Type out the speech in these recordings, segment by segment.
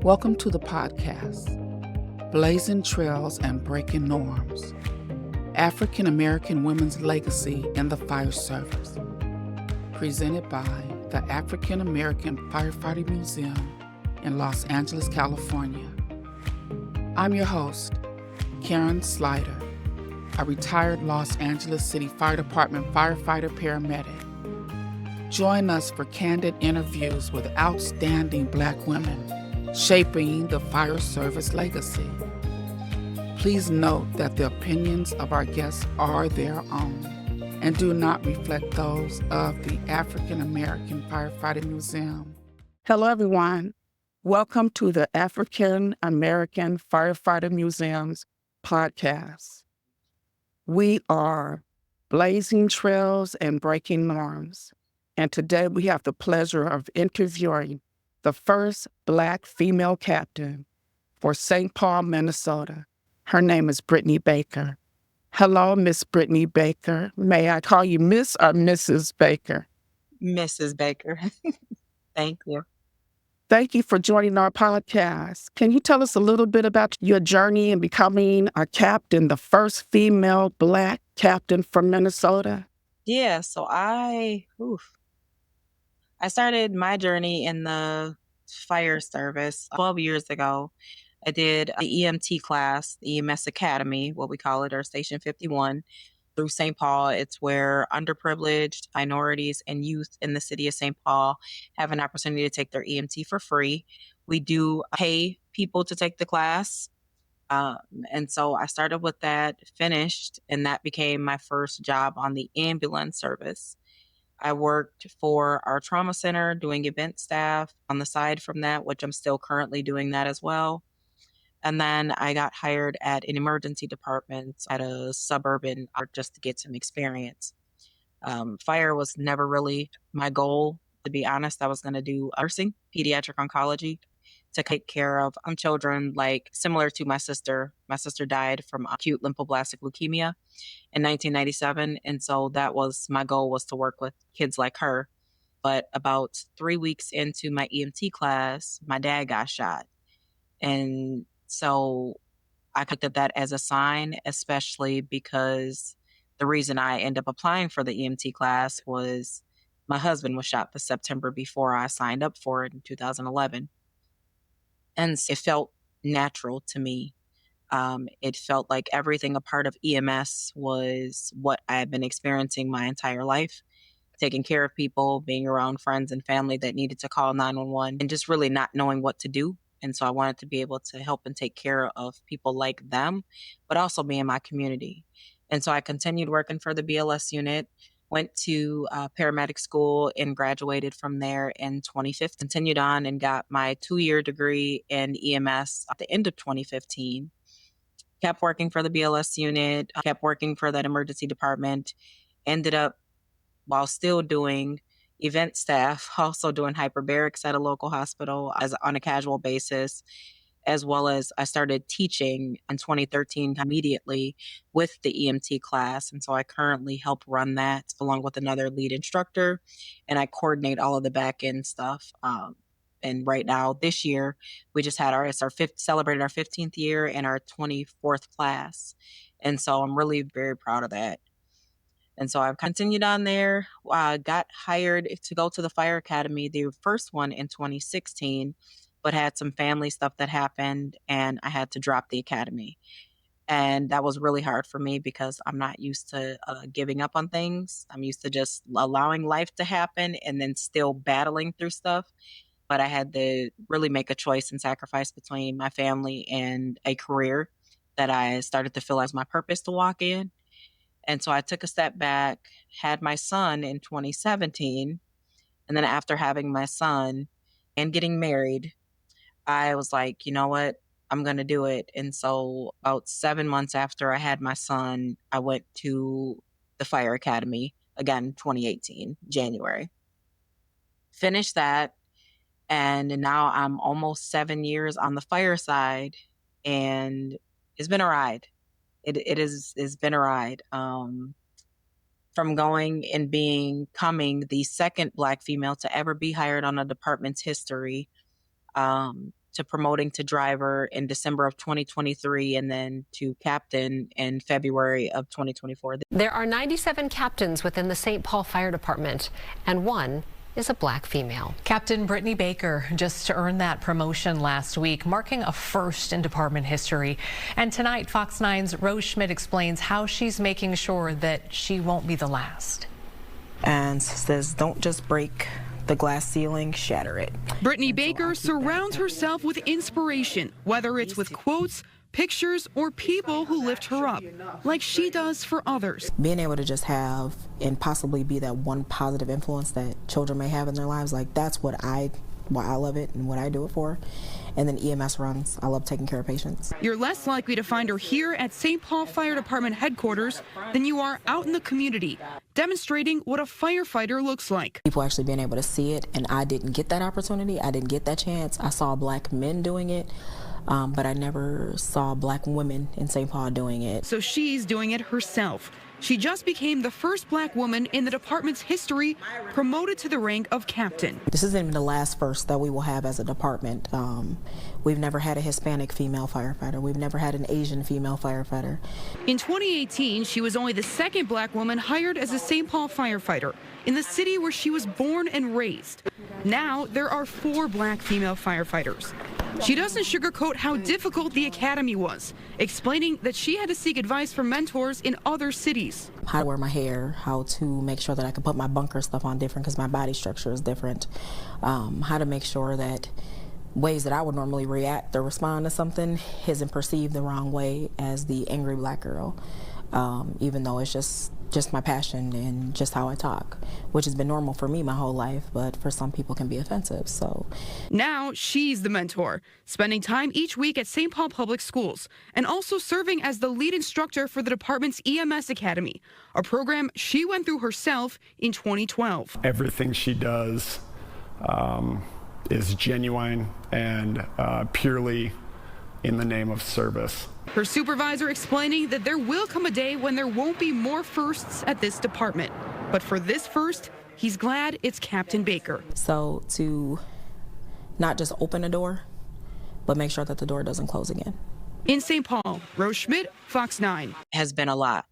Welcome to the podcast, Blazing Trails and Breaking Norms, African American Women's Legacy in the Fire Service, presented by the African American Firefighters Museum in Los Angeles, California. I'm your host, Karen Slider, a retired Los Angeles City Fire Department firefighter paramedic. Join us for candid interviews with outstanding Black women shaping the fire service legacy. Please note that the opinions of our guests are their own and do not reflect those of the African American Firefighters Museum. Hello, everyone. Welcome to the African American Firefighters Museum's podcast. We are Blazing Trails and Breaking Norms. And today we have the pleasure of interviewing the first Black female captain for St. Paul, Minnesota. Her name is Brittney Baker. Hello, Miss Brittney Baker. May I call you Miss or Mrs. Baker? Mrs. Baker. Thank you. Thank you for joining our podcast. Can you tell us a little bit about your journey in becoming a captain, the first female Black captain from Minnesota? Yeah, so I started my journey in the fire service 12 years ago. I did the EMT class, the EMS Academy, what we call it, or Station 51, through St. Paul. It's where underprivileged minorities and youth in the city of St. Paul have an opportunity to take their EMT for free. We do pay people to take the class. And so I started with that, finished, and that became my first job on the ambulance service. I worked for our trauma center doing event staff on the side from that, which I'm still currently doing that as well. And then I got hired at an emergency department at a suburban just to get some experience. Fire was never really my goal. To be honest, I was going to do nursing, pediatric oncology, to take care of children like similar to my sister. My sister died from acute lymphoblastic leukemia in 1997. And so that was my goal, was to work with kids like her. But about 3 weeks into my EMT class, my dad got shot. And so I looked at that as a sign, especially because the reason I ended up applying for the EMT class was my husband was shot the September before I signed up for it in 2011. And it felt natural to me. It felt like everything a part of EMS was what I had been experiencing my entire life, taking care of people, being around friends and family that needed to call 911, and just really not knowing what to do. And so I wanted to be able to help and take care of people like them, but also be in my community. And so I continued working for the BLS unit, went to paramedic school and graduated from there in 2015. Continued on and got my 2-year degree in EMS at the end of 2015. Kept working for the BLS unit, kept working for that emergency department, ended up, while still doing event staff, also doing hyperbarics at a local hospital on a casual basis, as well as I started teaching in 2013 immediately with the EMT class. And so I currently help run that along with another lead instructor, and I coordinate all of the back end stuff. And right now, this year, we just had celebrated our 15th year and our 24th class. And so I'm really very proud of that. And so I've continued on there, got hired to go to the fire academy, the first one in 2016, but had some family stuff that happened and I had to drop the academy. And that was really hard for me because I'm not used to giving up on things. I'm used to just allowing life to happen and then still battling through stuff. But I had to really make a choice and sacrifice between my family and a career that I started to feel as my purpose to walk in. And so I took a step back, had my son in 2017. And then after having my son and getting married, I was like, you know what? I'm going to do it. And so about 7 months after I had my son, I went to the fire academy again, 2018, January. Finished that. And now I'm almost 7 years on the fire side, and it's been a ride. It's been a ride. From going and becoming the second Black female to ever be hired on a department's history, to promoting to driver in December of 2023, and then to captain in February of 2024. There are 97 captains within the St. Paul Fire Department, and one is a Black female. Captain Brittney Baker just earned that promotion last week, marking a first in department history. And tonight, Fox 9's Rose Schmidt explains how she's making sure that she won't be the last. And says, don't just break the glass ceiling, shatter it. Brittney Baker surrounds herself with inspiration, whether it's with quotes, pictures, or people who lift her up, like she does for others. Being able to just have and possibly be that one positive influence that children may have in their lives, like that's why I love it and what I do it for. And then EMS runs. I love taking care of patients. You're less likely to find her here at St. Paul Fire Department headquarters than you are out in the community, demonstrating what a firefighter looks like. People actually being able to see it, and I didn't get that opportunity. I didn't get that chance. I saw Black men doing it, but I never saw Black women in St. Paul doing it. So she's doing it herself. She just became the first Black woman in the department's history promoted to the rank of captain. This isn't even the last first that we will have as a department. We've never had a Hispanic female firefighter. We've never had an Asian female firefighter. In 2018, she was only the second Black woman hired as a St. Paul firefighter in the city where she was born and raised. Now there are 4 Black female firefighters. She doesn't sugarcoat how difficult the academy was, explaining that she had to seek advice from mentors in other cities. How to wear my hair, how to make sure that I can put my bunker stuff on different because my body structure is different. How to make sure that ways that I would normally react or respond to something isn't perceived the wrong way as the angry Black girl, even though it's just my passion and just how I talk, which has been normal for me my whole life, but for some people can be offensive. So now she's the mentor, spending time each week at St. Paul Public Schools and also serving as the lead instructor for the department's EMS Academy, a program she went through herself in 2012. Everything she does is genuine and purely in the name of service. Her supervisor explaining that there will come a day when there won't be more firsts at this department. But for this first, he's glad it's Captain Baker. So to not just open a door, but make sure that the door doesn't close again. In St. Paul, Rose Schmidt, Fox 9. Has been a lot.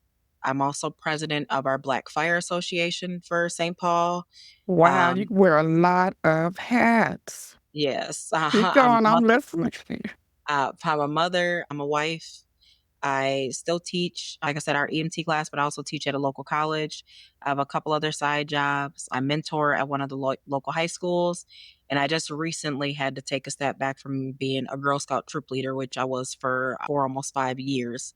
I'm also president of our Black Fire Association for St. Paul. Wow, you wear a lot of hats. Yes. Keep going, I'm listening. I'm a mother, I'm a wife. I still teach, like I said, our EMT class, but I also teach at a local college. I have a couple other side jobs. I mentor at one of the local high schools. And I just recently had to take a step back from being a Girl Scout troop leader, which I was for almost 5 years.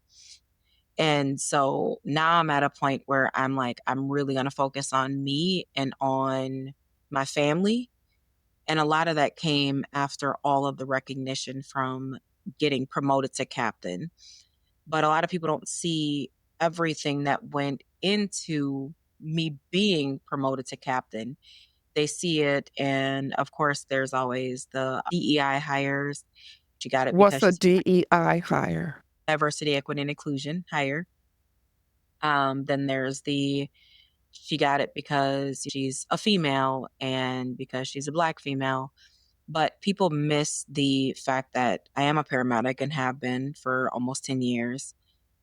And so now I'm at a point where I'm like, I'm really going to focus on me and on my family. And a lot of that came after all of the recognition from getting promoted to captain. But a lot of people don't see everything that went into me being promoted to captain. They see it, and of course, there's always the DEI hires. She got it. What's a DEI hire? Diversity, equity, and inclusion hire. Then there's she got it because she's a female and because she's a Black female. But people miss the fact that I am a paramedic and have been for almost 10 years,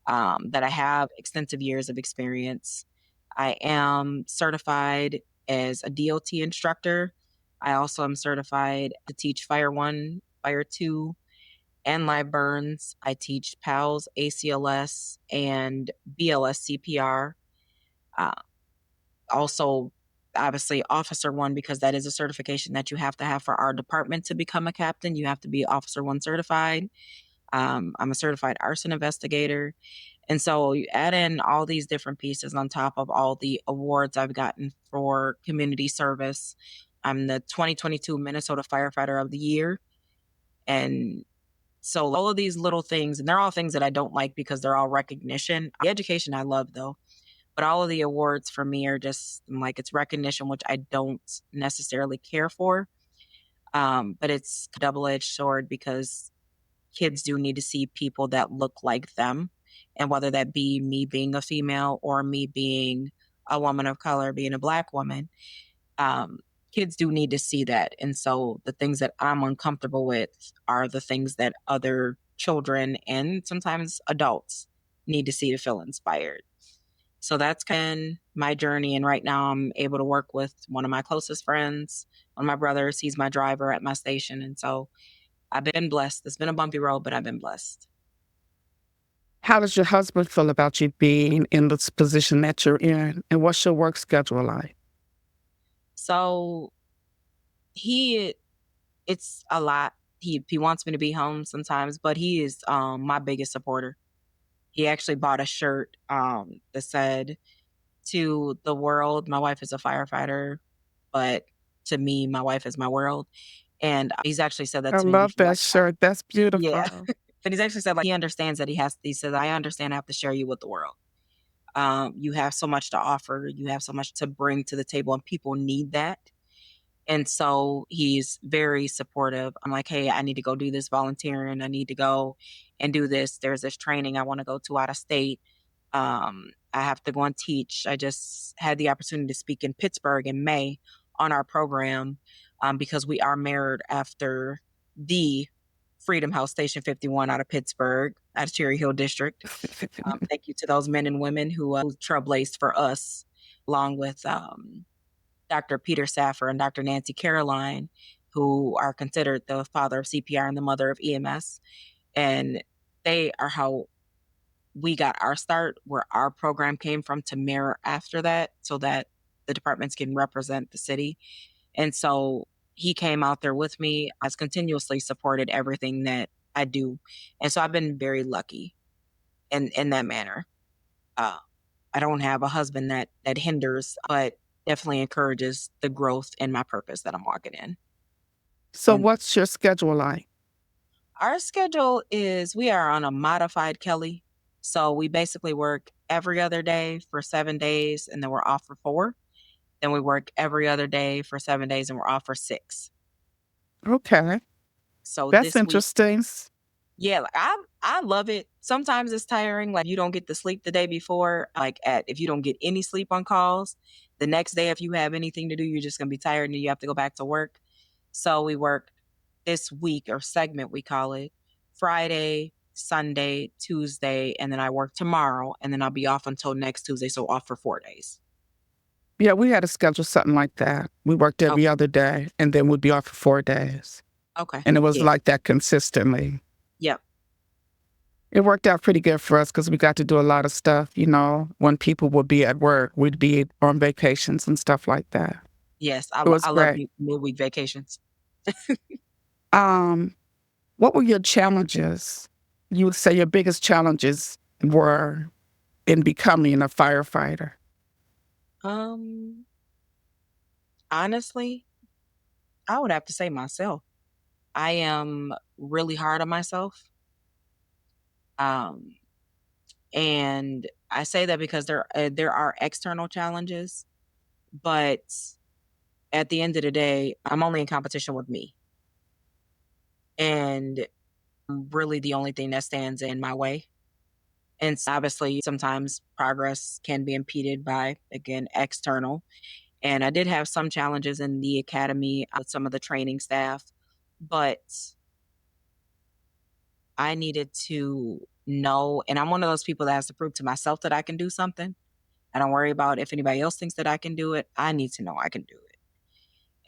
that I have extensive years of experience. I am certified as a DOT instructor. I also am certified to teach Fire 1, Fire 2, and live burns. I teach PALS, ACLS, and BLS CPR. Also, obviously, Officer 1, because that is a certification that you have to have for our department to become a captain. You have to be Officer 1 certified. I'm a certified arson investigator. And so you add in all these different pieces on top of all the awards I've gotten for community service. I'm the 2022 Minnesota Firefighter of the Year. And so all of these little things, and they're all things that I don't like because they're all recognition. The education I love, though. But all of the awards for me are just like, it's recognition, which I don't necessarily care for. But it's a double-edged sword because kids do need to see people that look like them. And whether that be me being a female or me being a woman of color, being a Black woman, kids do need to see that. And so the things that I'm uncomfortable with are the things that other children and sometimes adults need to see to feel inspired. So that's kind of my journey. And right now I'm able to work with one of my closest friends, one of my brothers. He's my driver at my station. And so I've been blessed. It's been a bumpy road, but I've been blessed. How does your husband feel about you being in this position that you're in? And what's your work schedule like? So it's a lot. He wants me to be home sometimes, but he is my biggest supporter. He actually bought a shirt that said, "To the world, my wife is a firefighter, but to me, my wife is my world." And he's actually said that I to me love before. that shirt. That's beautiful. Yeah. But he's actually said, like, he understands that he said, "I understand I have to share you with the world. You have so much to offer. You have so much to bring to the table, and people need that." And so he's very supportive. I'm like, "Hey, I need to go do this volunteering. I need to go and do this. There's this training I want to go to out of state. I have to go and teach." I just had the opportunity to speak in Pittsburgh in May on our program because we are mirrored after the Freedom House Station 51 out of Pittsburgh, out of Cherry Hill District. Thank you to those men and women who trailblazed for us, along with Dr. Peter Saffer and Dr. Nancy Caroline, who are considered the father of CPR and the mother of EMS. And they are how we got our start, where our program came from, to mirror after that so that the departments can represent the city. And so he came out there with me, has continuously supported everything that I do. And so I've been very lucky in that manner. I don't have a husband that hinders, but definitely encourages the growth in my purpose that I'm walking in. So And what's your schedule like? our schedule is, we are on a modified Kelly. So we basically work every other day for 7 days, and then we're off for 4. Then we work every other day for 7 days, and we're off for 6. Okay. So That's this week, interesting. yeah, like I love it. Sometimes it's tiring, like you don't get to sleep the day before. Like if you don't get any sleep on calls, the next day if you have anything to do, you're just gonna be tired and you have to go back to work. So we work this week, or segment we call it, Friday, Sunday, Tuesday, and then I work tomorrow, and then I'll be off until next Tuesday, so off for 4 days. Yeah, we had to schedule something like that. We worked every other day, and then we'd be off for 4 days. Okay. And it was Yeah. like that consistently. Yep. It worked out pretty good for us because we got to do a lot of stuff, when people would be at work, we'd be on vacations and stuff like that. Yes, It was I love great. midweek vacations. What were your challenges? You would say your biggest challenges were in becoming a firefighter. Honestly, I would have to say myself. I am really hard on myself. Um, and I say that because there are external challenges, but at the end of the day, I'm only in competition with me. And I'm really the only thing that stands in my way. And obviously, sometimes progress can be impeded by, again, external. And I did have some challenges in the academy with some of the training staff, but I needed to know, and I'm one of those people that has to prove to myself that I can do something. I don't worry about if anybody else thinks that I can do it. I need to know I can do it.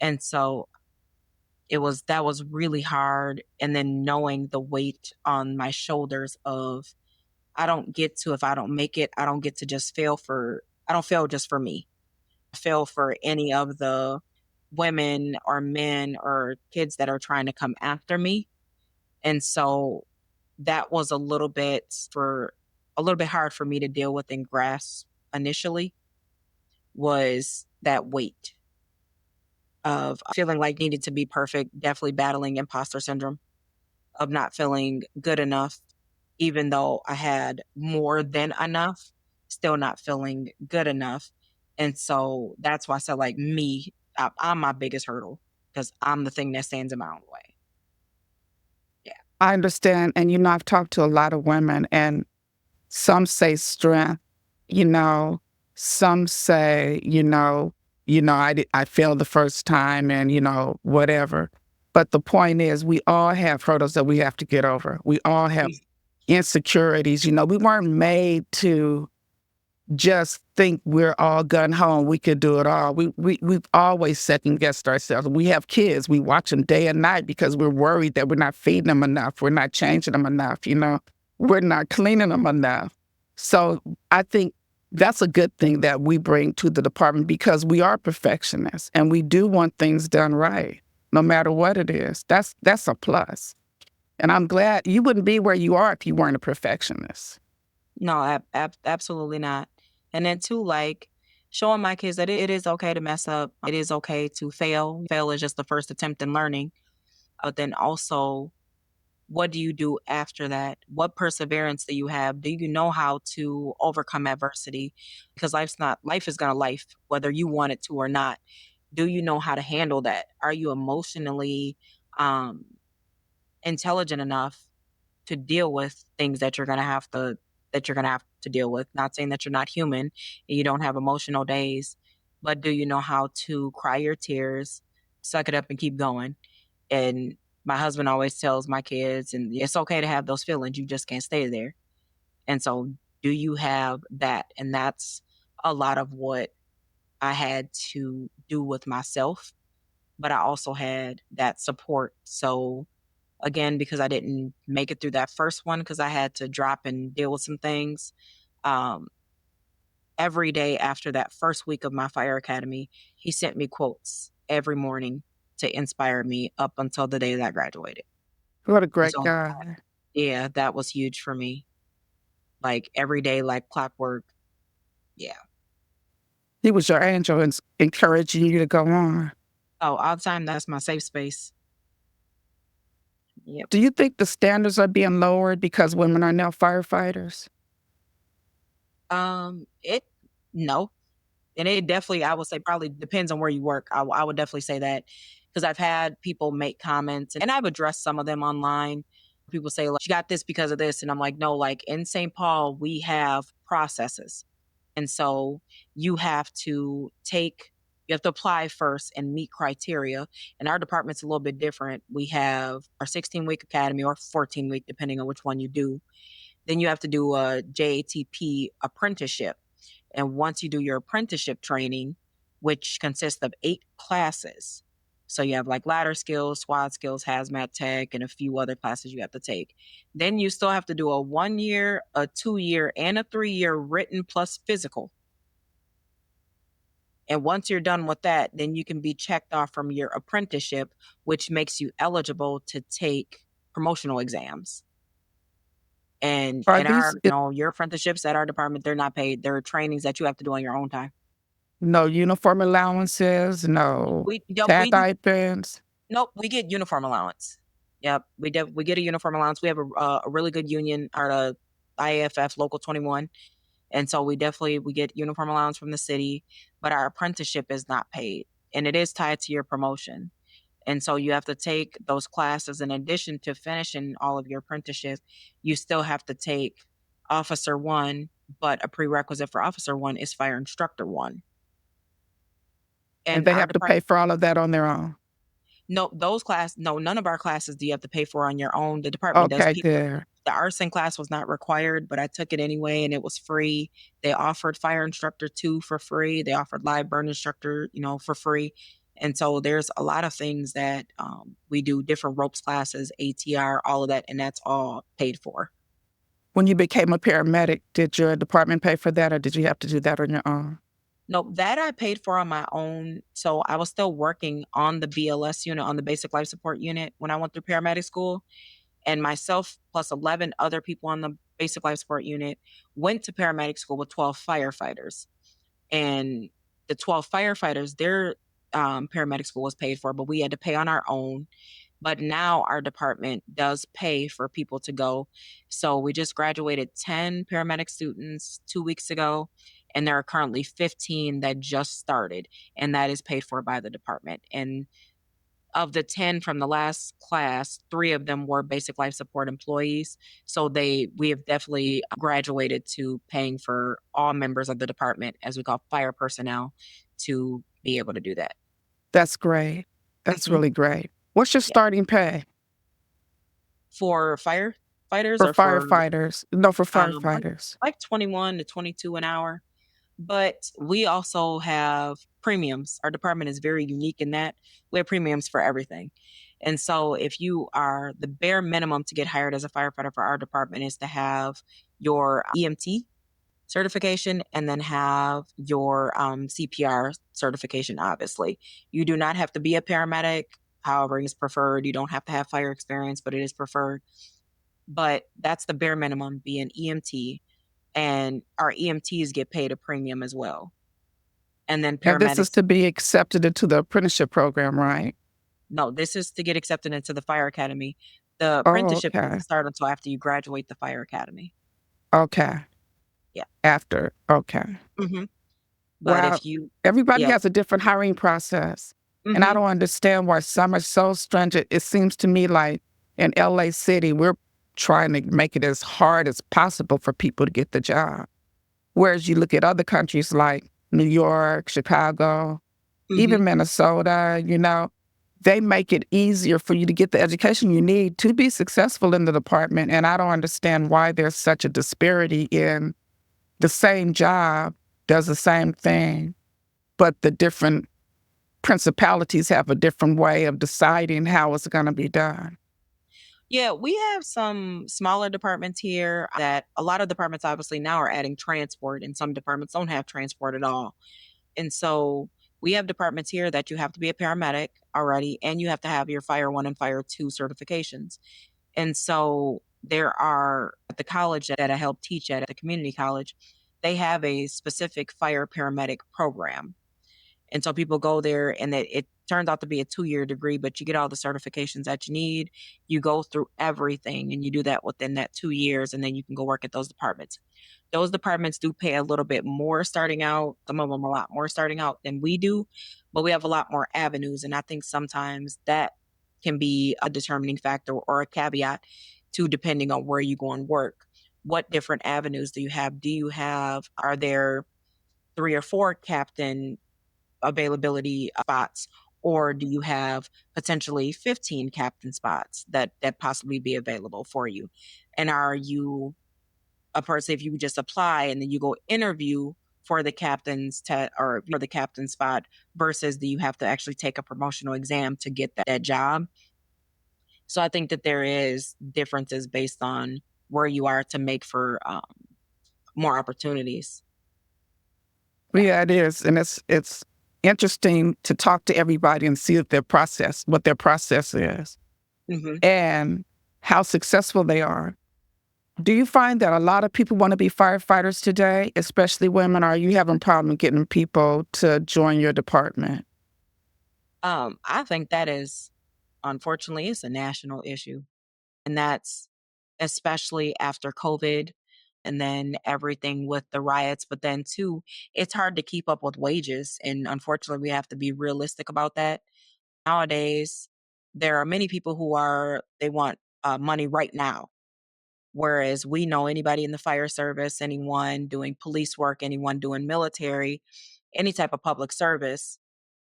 And so that was really hard. And then knowing the weight on my shoulders of, if I don't make it, I don't get to just I don't fail just for me. I fail for any of the women or men or kids that are trying to come after me. And so that was a little bit hard for me to deal with and grasp initially, was that weight of feeling like needed to be perfect, definitely battling imposter syndrome, of not feeling good enough, even though I had more than enough, still not feeling good enough. And so that's why I said, like, I'm my biggest hurdle, because I'm the thing that stands in my own way. Yeah. I understand. And, I've talked to a lot of women, and some say strength, some say, I failed the first time and, whatever. But the point is, we all have hurdles that we have to get over. We all have insecurities. We weren't made to just think we're all gun ho and we could do it all. We've always second guessed ourselves. We have kids. We watch them day and night because we're worried that we're not feeding them enough. We're not changing them enough. We're not cleaning them enough. So I think that's a good thing that we bring to the department because we are perfectionists and we do want things done right, no matter what it is. That's a plus. And I'm glad you wouldn't be where you are if you weren't a perfectionist. No, absolutely not. And then too, like showing my kids that it is okay to mess up. It is okay to fail. Fail is just the first attempt in learning. But then also, what do you do after that? What perseverance do you have? Do you know how to overcome adversity? Because life is gonna life, whether you want it to or not. Do you know how to handle that? Are you emotionally um, intelligent enough to deal with things that you're gonna have to deal with? Not saying that you're not human and you don't have emotional days, but do you know how to cry your tears, suck it up, and keep going? And my husband always tells my kids, and it's okay to have those feelings, you just can't stay there. And so, do you have that? And that's a lot of what I had to do with myself, but I also had that support. So again, because I didn't make it through that first one, because I had to drop and deal with some things. Um, every day after that first week of my fire academy, he sent me quotes every morning to inspire me up until the day that I graduated. What a great So, guy. yeah, that was huge for me. Like every day, like clockwork. Yeah. He was your angel and encouraging you to go on. Oh, all the time, that's my safe space. Yep. Do you think the standards are being lowered because women are now firefighters? It no. And it definitely, I would say, probably depends on where you work. I would definitely say that because I've had people make comments and I've addressed some of them online. People say, like, you got this because of this. And I'm like, no, like in St. Paul, we have processes. And so you have to apply first and meet criteria. And our department's a little bit different. We have our 16-week academy or 14-week, depending on which one you do. Then you have to do a JATP apprenticeship. And once you do your apprenticeship training, which consists of 8 classes, so you have like ladder skills, SWAT skills, hazmat tech, and a few other classes you have to take. Then you still have to do a 1-year, a 2-year, and a 3-year written plus physical. And once you're done with that, then you can be checked off from your apprenticeship, which makes you eligible to take promotional exams. And Are in these your apprenticeships at our department, they're not paid. They're trainings that you have to do on your own time. no uniform allowances, no Yep, stipends? nope, we get uniform allowance. Yep, we get a uniform allowance. We have a really good union, our IAFF Local 21, and so we get uniform allowance from the city. But our apprenticeship is not paid, and it is tied to your promotion. And so you have to take those classes in addition to finishing all of your apprenticeship. You still have to take Officer 1, but a prerequisite for Officer 1 is Fire Instructor 1. And And they our have to department, pay for all of that on their own? none of our classes do you have to pay for on your own. The department does. Okay, good. The arson class was not required, but I took it anyway and it was free. They offered Fire Instructor 2 for free. They offered Live Burn Instructor, for free. And so there's a lot of things that we do, different ropes classes, ATR, all of that, and that's all paid for. When you became a paramedic, did your department pay for that or did you have to do that on your own? No, that I paid for on my own. So I was still working on the BLS unit, on the basic life support unit when I went through paramedic school. And myself plus 11 other people on the basic life support unit went to paramedic school with 12 firefighters. And the 12 firefighters, their paramedic school was paid for, but we had to pay on our own. But now our department does pay for people to go. So we just graduated 10 paramedic students 2 weeks ago, and there are currently 15 that just started, and that is paid for by the department. And of the 10 from the last class, 3 of them were basic life support employees. So we have definitely graduated to paying for all members of the department, as we call fire personnel, to be able to do that. That's great. That's Mhm. really great. What's your Yeah. starting pay For firefighters for or for firefighters? No, for like firefighters. 21 to 22 an hour. But we also have premiums. Our department is very unique in that we have premiums for everything. And so if you are the bare minimum to get hired as a firefighter for our department is to have your EMT certification and then have your CPR certification, obviously. You do not have to be a paramedic. However, it's preferred. You don't have to have fire experience, but it is preferred. But that's the bare minimum, be an EMT. And our EMTs get paid a premium as well. And then And this is paramedics, to be accepted into the apprenticeship program, right? no, this is to get accepted into the fire academy. The Oh, apprenticeship okay. doesn't start until after you graduate the fire academy. Okay. Yeah. After. Okay. hmm But Wow. if you, Everybody yeah. has a different hiring process. And I hmm don't understand why some are so stringent. It seems to me like in LA City, we're trying to make it as hard as possible for people to get the job. Whereas you look at other countries like New York, Chicago, hmm even Minnesota, they make it easier for you to get the education you need to be successful in the department. And I don't understand why there's such a disparity in the same job, does the same thing, but the different principalities have a different way of deciding how it's going to be done. Yeah, we have some smaller departments here that a lot of departments obviously now are adding transport, and some departments don't have transport at all. And so we have departments here that you have to be a paramedic already, and you have to have your Fire 1 and Fire 2 certifications. And so there are at the college that I help teach at the community college, they have a specific fire paramedic program. And so people go there and it turns out to be a 2-year degree, but you get all the certifications that you need. You go through everything and you do that within that 2 years, and then you can go work at those departments. Those departments do pay a little bit more starting out, some of them a lot more starting out than we do, but we have a lot more avenues. And I think sometimes that can be a determining factor or a caveat to depending on where you go and work. What different avenues do you have? Are there 3 or 4 captain availability spots, or do you have potentially 15 captain spots that possibly be available for you? And are you a person, if you just apply and then you go interview for the or for the captain spot versus do you have to actually take a promotional exam to get that job? So I think that there is differences based on where you are to make for more opportunities. Yeah, it is. And it's interesting to talk to everybody and see what their process is hmm and how successful they are. Do you find that a lot of people want to be firefighters today, especially women? Or are you having problem getting people to join your department? I think that is, unfortunately, it's a national issue. And that's especially after COVID and then everything with the riots. But then, too, it's hard to keep up with wages. And unfortunately, we have to be realistic about that. Nowadays, there are many people they want money right now. Whereas we know anybody in the fire service, anyone doing police work, anyone doing military, any type of public service,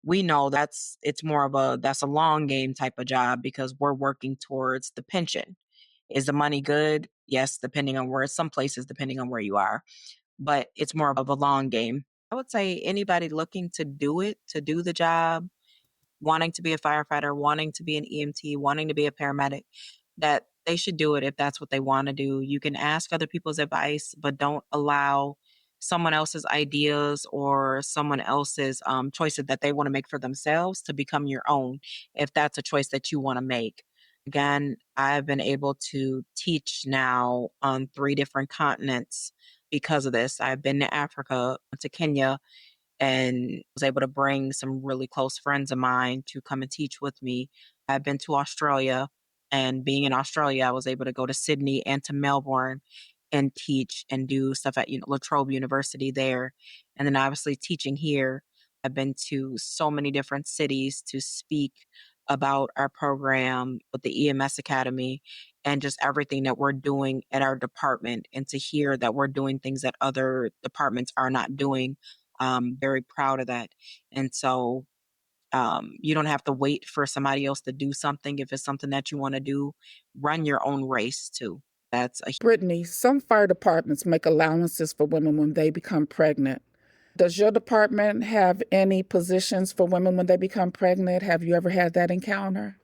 we know it's more of that's a long game type of job because we're working towards the pension. Is the money good? Yes, some places, depending on where you are, but it's more of a long game. I would say anybody looking to do the job, wanting to be a firefighter, wanting to be an EMT, wanting to be a paramedic, that they should do it if that's what they want to do. You can ask other people's advice, but don't allow someone else's ideas or someone else's choices that they want to make for themselves to become your own, if that's a choice that you want to make. Again, I've been able to teach now on 3 different continents because of this. I've been to Africa, to Kenya, and was able to bring some really close friends of mine to come and teach with me. I've been to Australia, and being in Australia, I was able to go to Sydney and to Melbourne and teach and do stuff at La Trobe University there. And then obviously teaching here, I've been to so many different cities to speak about our program with the EMS Academy and just everything that we're doing at our department, and to hear that we're doing things that other departments are not doing I'm very proud of that. And so you don't have to wait for somebody else to do something. If it's something that you want to do, run your own race too. That's a Brittney, some fire departments make allowances for women when they become pregnant. Does your department have any positions for women when they become pregnant? Have you ever had that encounter?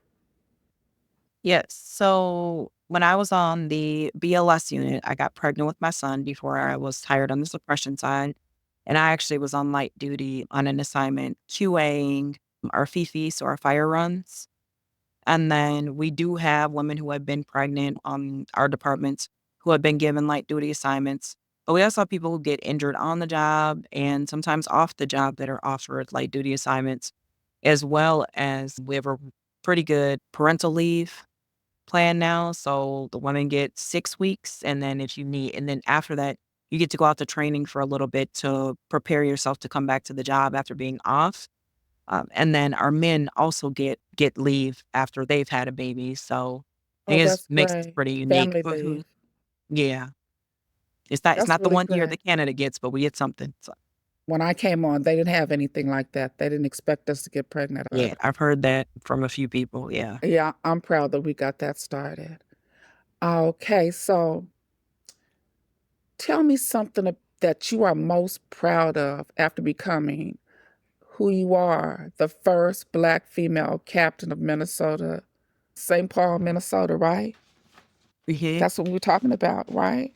Yes. So when I was on the BLS unit, I got pregnant with my son before I was hired on the suppression side. And I actually was on light duty on an assignment QAing our FIFI, so our fire runs. And then we do have women who have been pregnant on our departments who have been given light duty assignments. But we also have people who get injured on the job and sometimes off the job that are offered light duty assignments, as well as we have a pretty good parental leave plan now. So the women get 6 weeks, and then if you need, and then after that, you get to go out to training for a little bit to prepare yourself to come back to the job after being off. And then our men also get leave after they've had a baby. So I Oh, think it that's makes it great. pretty unique. Family Mhm. leave. Yeah, it's That's not the really one year the good. candidate gets, but we get something. So When I came on, they didn't have anything like that. They didn't expect us to get pregnant yeah, early. I've heard that from a few people. Yeah. Yeah, I'm proud that we got that started. Okay, so tell me something that you are most proud of after becoming who you are, the first Black female captain of Minnesota, St. Paul, Minnesota, right? Mhm. That's what we're talking about, right?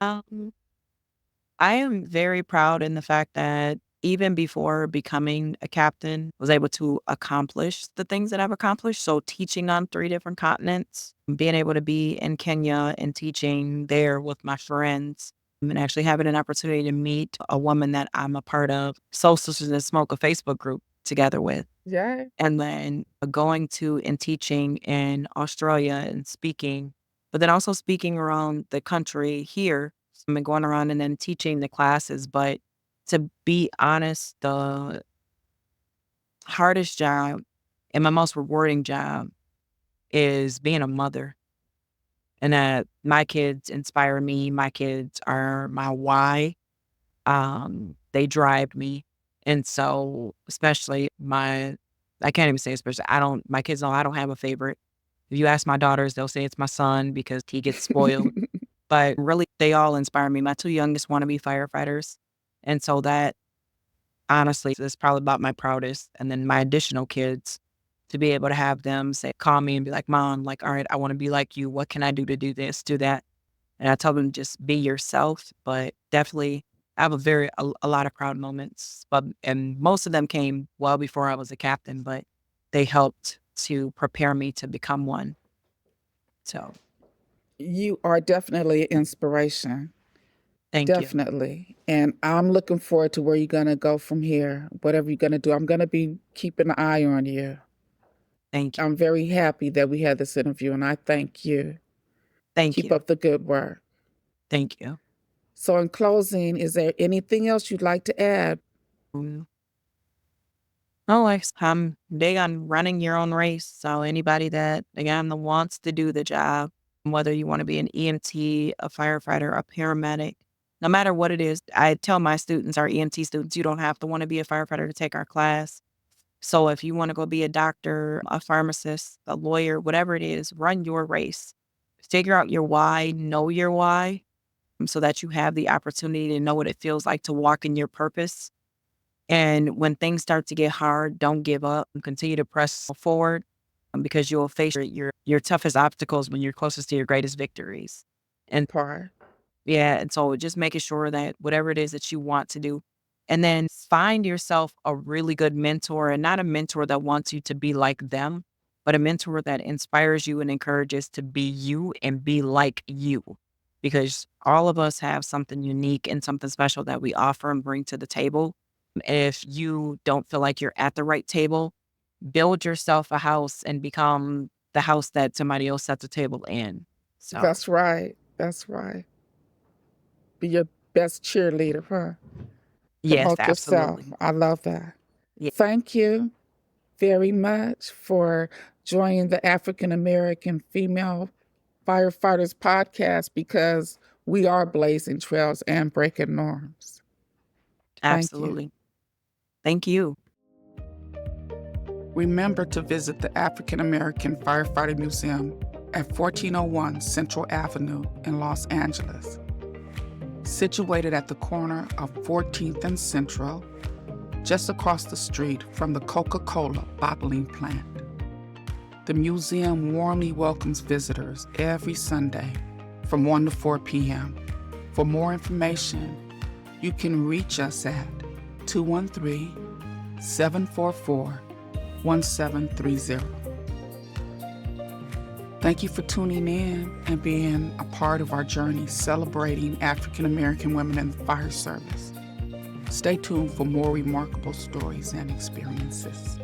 Um, I am very proud in the fact that even before becoming a captain, was able to accomplish the things that I've accomplished. So teaching on 3 different continents, being able to be in Kenya and teaching there with my friends, and actually having an opportunity to meet a woman that I'm a part of, Soul Sisters in Smoke, a Facebook group together with. Yeah. And then going to and teaching in Australia and speaking, but then also speaking around the country here. I mean, going around and then teaching the classes. But to be honest, the hardest job and my most rewarding job is being a mother. And that my kids inspire me. My kids are my why. They drive me. And so, especially I can't even say especially, my kids know I don't have a favorite. If you ask my daughters, they'll say it's my son because he gets spoiled. But really, they all inspire me. My 2 youngest want to be firefighters. And so that honestly is probably about my proudest. And then my additional kids, to be able to have them call me and be like, Mom, like, all right, I want to be like you. What can I do to do this, do that? And I tell them just be yourself, but definitely I have a lot of proud moments. But and most of them came well before I was a captain, but they helped to prepare me to become one. So You are definitely an inspiration. thank you. Definitely. And I'm looking forward to where you're going to go from here. Whatever you're going to do, I'm going to be keeping an eye on you. Thank you. I'm very happy that we had this interview, and I thank you. Thank Keep you. up the good work. Thank you. So, in closing, is there anything else you'd like to add? Mm. Oh, I'm big on running your own race. So anybody that again that wants to do the job, whether you want to be an EMT, a firefighter, a paramedic, no matter what it is, I tell my students, our EMT students, you don't have to want to be a firefighter to take our class. So if you want to go be a doctor, a pharmacist, a lawyer, whatever it is, run your race. Figure out your why, know your why, so that you have the opportunity to know what it feels like to walk in your purpose. And when things start to get hard, don't give up and continue to press forward, because you'll face your toughest obstacles when you're closest to your greatest victories. And Part. yeah, and so just making sure that whatever it is that you want to do, and then find yourself a really good mentor, and not a mentor that wants you to be like them, but a mentor that inspires you and encourages to be you and be like you. Because all of us have something unique and something special that we offer and bring to the table. If you don't feel like you're at the right table, build yourself a house and become the house that somebody else sets a table in. So, That's right. That's right. Be your best cheerleader, huh? yes, Promote yourself. absolutely. I love that. Yeah, Thank you very much for joining the African American Female Firefighters podcast, because we are blazing trails and breaking norms. Thank you. absolutely. Thank you. Remember to visit the African American Firefighters Museum at 1401 Central Avenue in Los Angeles. Situated at the corner of 14th and Central, just across the street from the Coca-Cola bottling plant. The museum warmly welcomes visitors every Sunday from 1 to 4 p.m. For more information, you can reach us at 213-744-1730. Thank you for tuning in and being a part of our journey celebrating African American women in the fire service. Stay tuned for more remarkable stories and experiences.